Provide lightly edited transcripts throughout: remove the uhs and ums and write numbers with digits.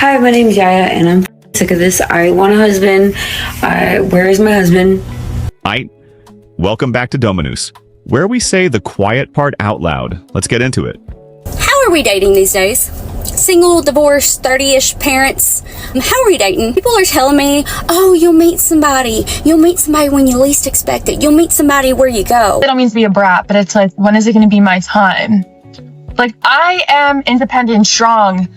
Hi, my name's Yaya, and I'm sick of this. I want a husband. Where is my husband? Welcome back to Dominus, where we say the quiet part out loud. Let's get into it. How are we dating these days? Single, divorced, 30-ish parents. How are we dating? People are telling me, oh, you'll meet somebody. You'll meet somebody when you least expect it. You'll meet somebody where you go. I don't mean to be a brat, but it's like, when is it going to be my time? Like, I am independent and strong.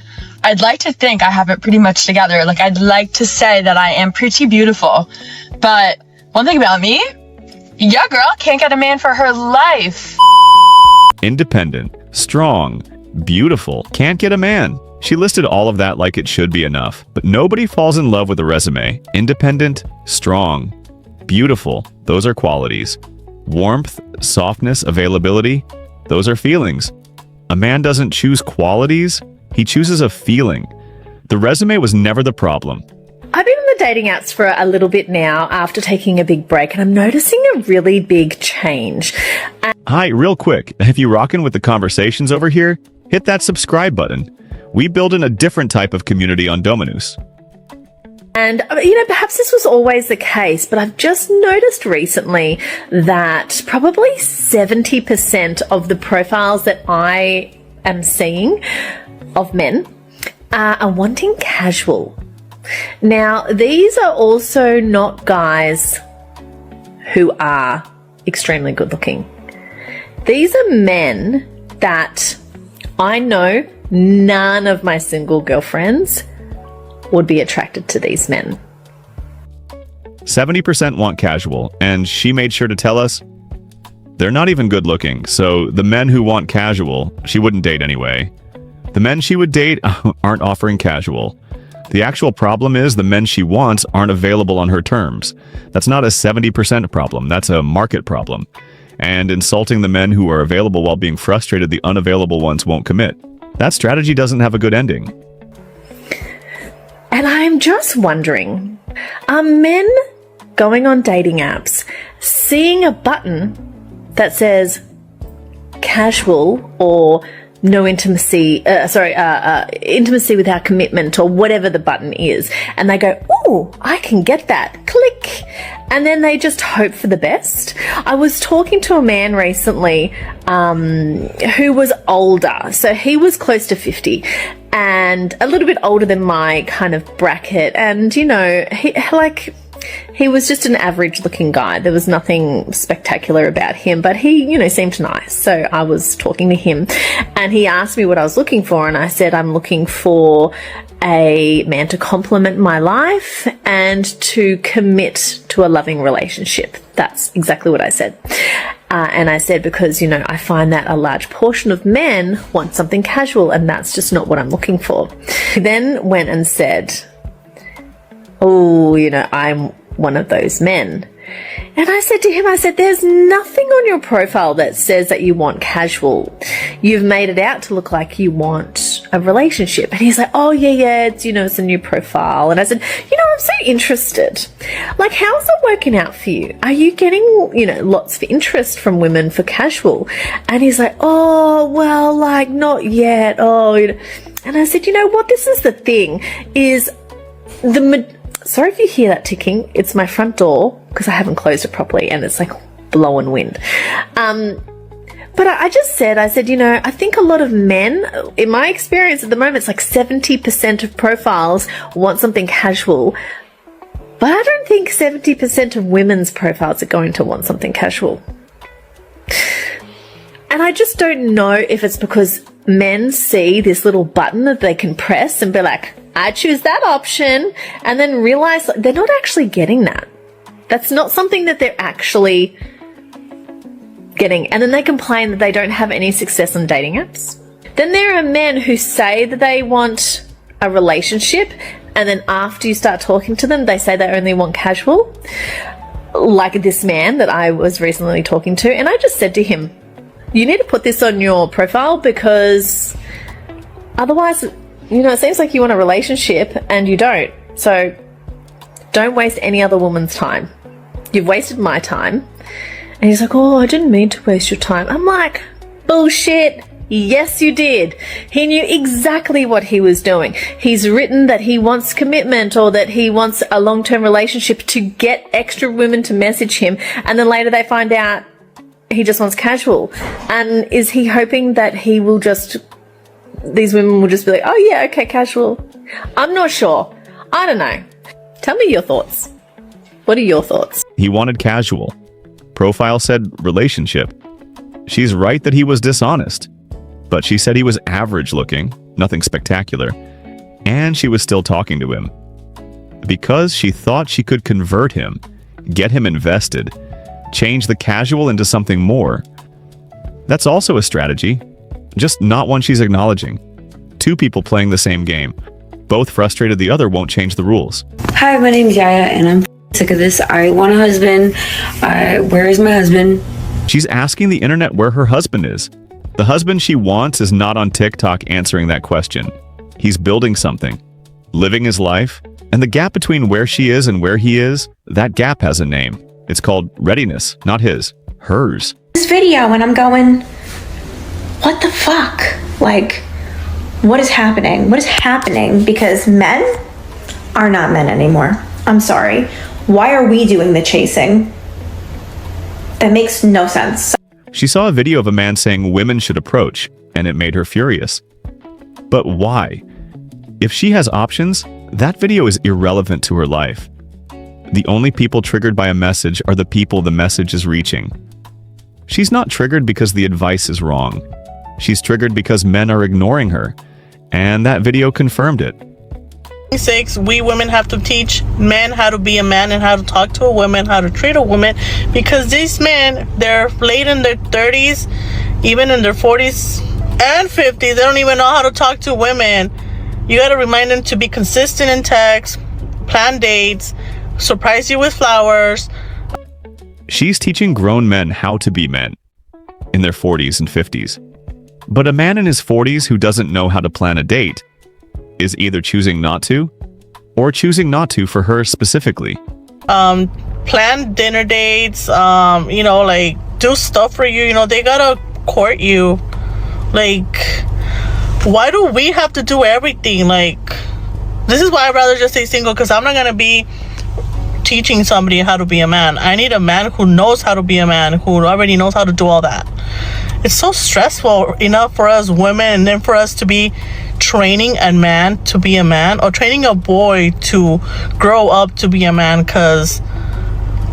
I'd like to think I have it pretty much together. Like, I'd like to say that I am pretty beautiful. But one thing about me, yeah, girl, can't get a man for her life. Independent, strong, beautiful, can't get a man. She listed all of that like it should be enough, but nobody falls in love with a resume. Independent, strong, beautiful, those are qualities. Warmth, softness, availability, those are feelings. A man doesn't choose qualities, he chooses a feeling. The resume was never the problem. I've been on the dating apps for a little bit now after taking a big break, and I'm noticing a really big change. Hi, real quick, if you rockin' with the conversations over here, hit that subscribe button. We build in a different type of community on Dominus. And, perhaps this was always the case, but I've just noticed recently that probably 70% of the profiles that I am seeing of men are wanting casual. Now, these are also not guys who are extremely good looking. These are men that I know none of my single girlfriends would be attracted to these men. 70% want casual, and she made sure to tell us they're not even good looking, so the men who want casual, she wouldn't date anyway. The men she would date aren't offering casual. The actual problem is the men she wants aren't available on her terms. That's not a 70% problem, that's a market problem. And insulting the men who are available while being frustrated the unavailable ones won't commit. That strategy doesn't have a good ending. And I'm just wondering, are men going on dating apps seeing a button that says casual or no intimacy, intimacy without commitment, or whatever the button is, and they go, oh, I can get that, click, and then they just hope for the best? I was talking to a man recently who was older, so he was close to 50 and a little bit older than my kind of bracket, and he was just an average looking guy. There was nothing spectacular about him, but he, seemed nice. So I was talking to him and he asked me what I was looking for. And I said, I'm looking for a man to complement my life and to commit to a loving relationship. That's exactly what I said. And I said, because, I find that a large portion of men want something casual, and that's just not what I'm looking for. He then went and said, oh, I'm one of those men. And I said to him, there's nothing on your profile that says that you want casual. You've made it out to look like you want a relationship. And he's like, oh, yeah, it's, it's a new profile. And I said, I'm so interested. Like, how's it working out for you? Are you getting, lots of interest from women for casual? And he's like, oh, well, like, not yet. Oh, And I said, what? This is the thing, is sorry if you hear that ticking. It's my front door because I haven't closed it properly and it's like blowing wind. But I said, I think a lot of men, in my experience at the moment, it's like 70% of profiles want something casual. But I don't think 70% of women's profiles are going to want something casual. And I just don't know if it's because men see this little button that they can press and be like, I choose that option, and then realize they're not actually getting that. That's not something that they're actually getting. And then they complain that they don't have any success on dating apps. Then there are men who say that they want a relationship, and then after you start talking to them, they say they only want casual. Like this man that I was recently talking to. And I just said to him, you need to put this on your profile, because otherwise, it seems like you want a relationship and you don't. So don't waste any other woman's time. You've wasted my time. And he's like, oh, I didn't mean to waste your time. I'm like, bullshit. Yes, you did. He knew exactly what he was doing. He's written that he wants commitment or that he wants a long-term relationship to get extra women to message him, and then later they find out he just wants casual. And is he hoping that he will just, these women will just be like, oh yeah, okay, casual? I'm not sure. I don't know. Tell me your thoughts. What are your thoughts? He wanted casual. Profile said relationship. She's right that he was dishonest. But she said he was average looking, nothing spectacular. And she was still talking to him. Because she thought she could convert him, get him invested, change the casual into something more. That's also a strategy, just not one she's acknowledging. Two people playing the same game. Both frustrated the other won't change the rules. Hi, my name's Yaya, and I'm sick of this. I want a husband. Where is my husband? She's asking the internet where her husband is. The husband she wants is not on TikTok answering that question. He's building something, living his life, and the gap between where she is and where he is, that gap has a name. It's called readiness, not his, hers. This video and I'm going, what the fuck? Like, what is happening? What is happening? Because men are not men anymore. I'm sorry. Why are we doing the chasing? That makes no sense. She saw a video of a man saying women should approach, and it made her furious. But why? If she has options, that video is irrelevant to her life. The only people triggered by a message are the people the message is reaching. She's not triggered because the advice is wrong. She's triggered because men are ignoring her, and that video confirmed it. 6, we women have to teach men how to be a man and how to talk to a woman, how to treat a woman, because these men, they're late in their 30s, even in their 40s and 50s, they don't even know how to talk to women. You got to remind them to be consistent in text, plan dates, surprise you with flowers. She's teaching grown men how to be men in their 40s and 50s. But a man in his 40s who doesn't know how to plan a date is either choosing not to or choosing not to for her specifically. Plan dinner dates, like do stuff for you. They gotta court you. Like, why do we have to do everything? Like, this is why I'd rather just stay single, because I'm not gonna be teaching somebody how to be a man. I need a man who knows how to be a man, who already knows how to do all that. It's so stressful enough for us women, and then for us to be training a man to be a man, or training a boy to grow up to be a man, because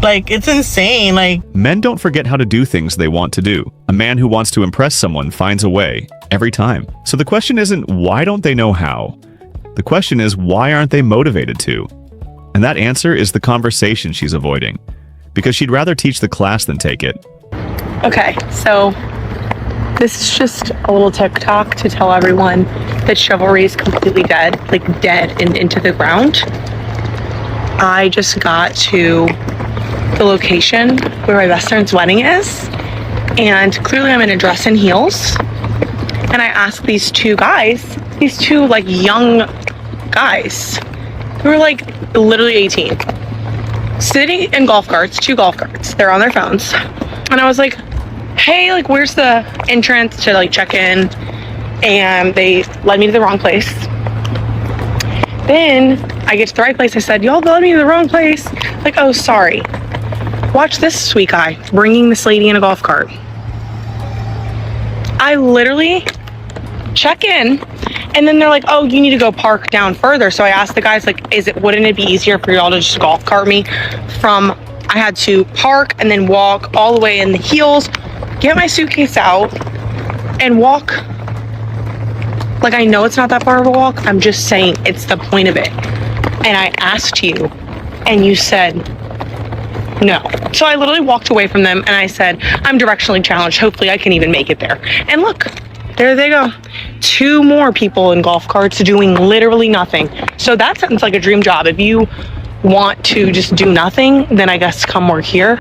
it's insane. Men don't forget how to do things they want to do. A man who wants to impress someone finds a way every time. So the question isn't why don't they know how? The question is why aren't they motivated to? And that answer is the conversation she's avoiding, because she'd rather teach the class than take it. Okay, so this is just a little TikTok to tell everyone that chivalry is completely dead, dead and into the ground. I just got to the location where my best friend's wedding is, and clearly I'm in a dress and heels. And I asked these two guys, young guys, who were literally 18, sitting in golf carts, 2 golf carts. They're on their phones. And I was like, hey, where's the entrance to check in? And they led me to the wrong place. Then I get to the right place. I said, y'all led me to the wrong place. Oh, sorry. Watch this sweet guy bringing this lady in a golf cart. I literally check in, and then they're like, oh, you need to go park down further. So I asked the guys, wouldn't it be easier for y'all to just golf cart me from, I had to park and then walk all the way in the heels, get my suitcase out, and walk. I know it's not that far of a walk. I'm just saying it's the point of it. And I asked you, and you said no. So I literally walked away from them, and I said, I'm directionally challenged. Hopefully I can even make it there. And look, there they go. 2 more people in golf carts doing literally nothing. So that sounds like a dream job. If you want to just do nothing, then I guess come work here.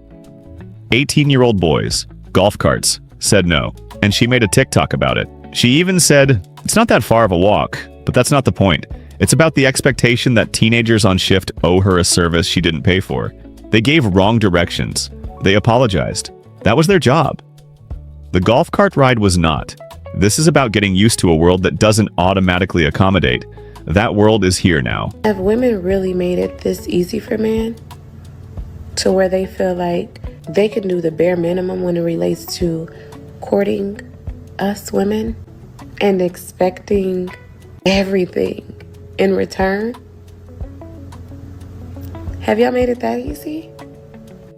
18-year-old boys, golf carts, said no, and she made a TikTok about it. She even said, it's not that far of a walk, but that's not the point. It's about the expectation that teenagers on shift owe her a service she didn't pay for. They gave wrong directions. They apologized. That was their job. The golf cart ride was not. This is about getting used to a world that doesn't automatically accommodate. That world is here now. Have women really made it this easy for men? To where they feel like they can do the bare minimum when it relates to courting us women and expecting everything in return? Have y'all made it that easy?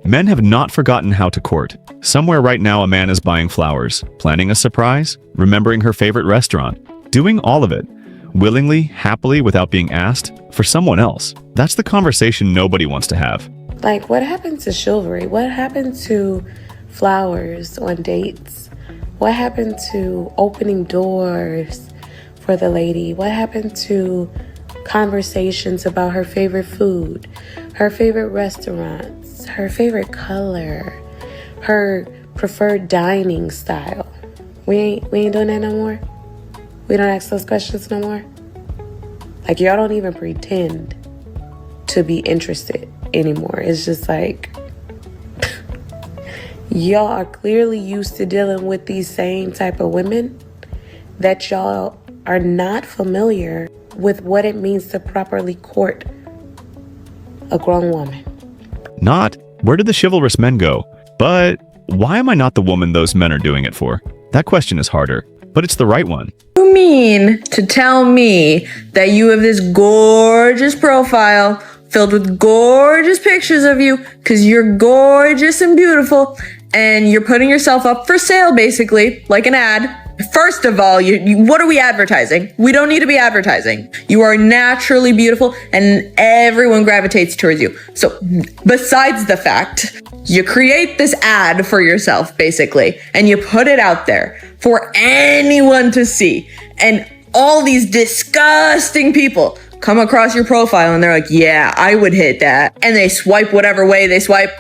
Men have not forgotten how to court. Somewhere right now a man is buying flowers, planning a surprise, remembering her favorite restaurant, doing all of it, willingly, happily, without being asked, for someone else. That's the conversation nobody wants to have. Like, what happened to chivalry? What happened to flowers on dates? What happened to opening doors for the lady? What happened to conversations about her favorite food, her favorite restaurants, her favorite color, her preferred dining style? We ain't doing that no more? We don't ask those questions no more? Like, y'all don't even pretend to be interested anymore. It's just like, y'all are clearly used to dealing with these same type of women, that y'all are not familiar with what it means to properly court a grown woman. Not, where did the chivalrous men go? But why am I not the woman those men are doing it for? That question is harder, but it's the right one. You mean to tell me that you have this gorgeous profile filled with gorgeous pictures of you because you're gorgeous and beautiful, and you're putting yourself up for sale, basically, like an ad? First of all, what are we advertising? We don't need to be advertising. You are naturally beautiful and everyone gravitates towards you. So besides the fact, you create this ad for yourself, basically, and you put it out there for anyone to see. And all these disgusting people come across your profile and they're like, yeah, I would hit that. And they swipe whatever way they swipe.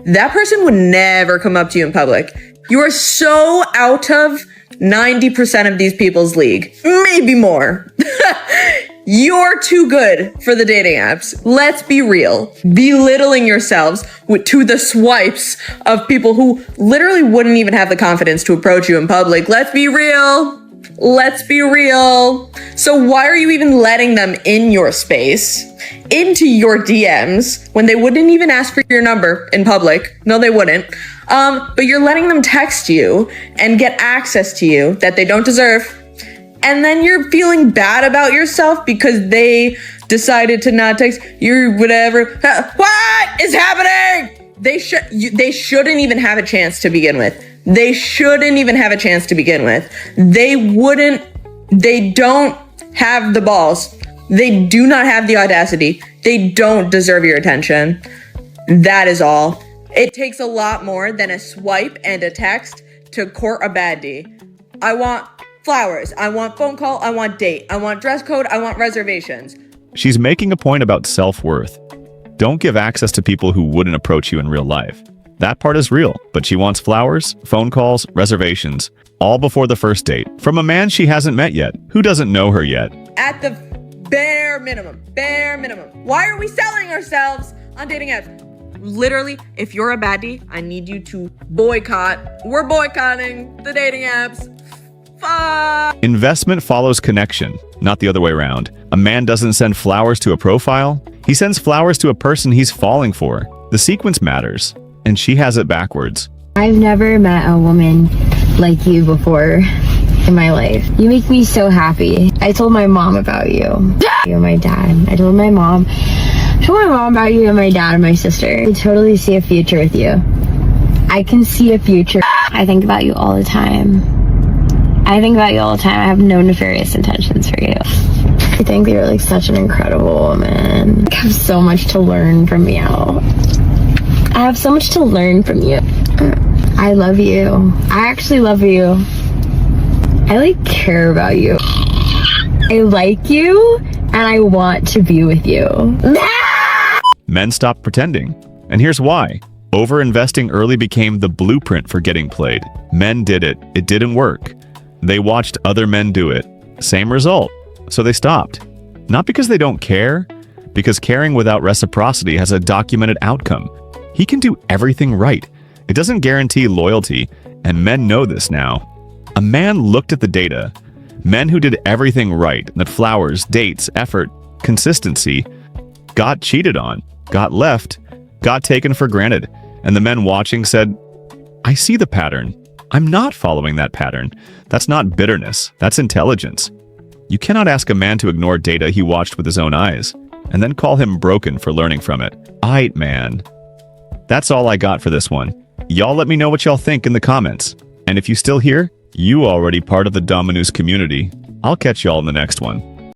That person would never come up to you in public. You are so out of 90% of these people's league, maybe more. You're too good for the dating apps. Let's be real. Belittling yourselves to the swipes of people who literally wouldn't even have the confidence to approach you in public. Let's be real. Let's be real. So why are you even letting them in your space, into your DMs, when they wouldn't even ask for your number in public? No, they wouldn't. But you're letting them text you and get access to you that they don't deserve. And then you're feeling bad about yourself because they decided to not text you, whatever. What is happening? They shouldn't even have a chance to begin with. They shouldn't even have a chance to begin with. They don't have the balls. They do not have the audacity. They don't deserve your attention. That is all. It takes a lot more than a swipe and a text to court a baddie. I want flowers. I want phone call. I want date. I want dress code. I want reservations. She's making a point about self-worth. Don't give access to people who wouldn't approach you in real life. That part is real, but she wants flowers, phone calls, reservations, all before the first date, from a man she hasn't met yet, who doesn't know her yet. At the bare minimum. Why are we selling ourselves on dating apps? Literally, if you're a baddie, I need you to boycott. We're boycotting the dating apps. Fuck. Investment follows connection, not the other way around. A man doesn't send flowers to a profile. He sends flowers to a person he's falling for. The sequence matters, and she has it backwards. I've never met a woman like you before in my life. You make me so happy. I told my mom about you. You're my dad. I told my mom about you and my dad and my sister. I totally see a future with you. I can see a future. I think about you all the time. I have no nefarious intentions for you. I think that you're like such an incredible woman. I have so much to learn from you. I love you. I actually love you. I like care about you. I like you and I want to be with you. Men stop pretending. And here's why. Over-investing early became the blueprint for getting played. Men did it. It didn't work. They watched other men do it. Same result. So they stopped. Not because they don't care, because caring without reciprocity has a documented outcome. He can do everything right. It doesn't guarantee loyalty, and men know this now. A man looked at the data. Men who did everything right, that flowers, dates, effort, consistency, got cheated on, got left, got taken for granted. And the men watching said, I see the pattern. I'm not following that pattern. That's not bitterness. That's intelligence. You cannot ask a man to ignore data he watched with his own eyes, and then call him broken for learning from it. Aight, man. That's all I got for this one. Y'all let me know what y'all think in the comments. And if you still here, you already part of the Dominus community. I'll catch y'all in the next one.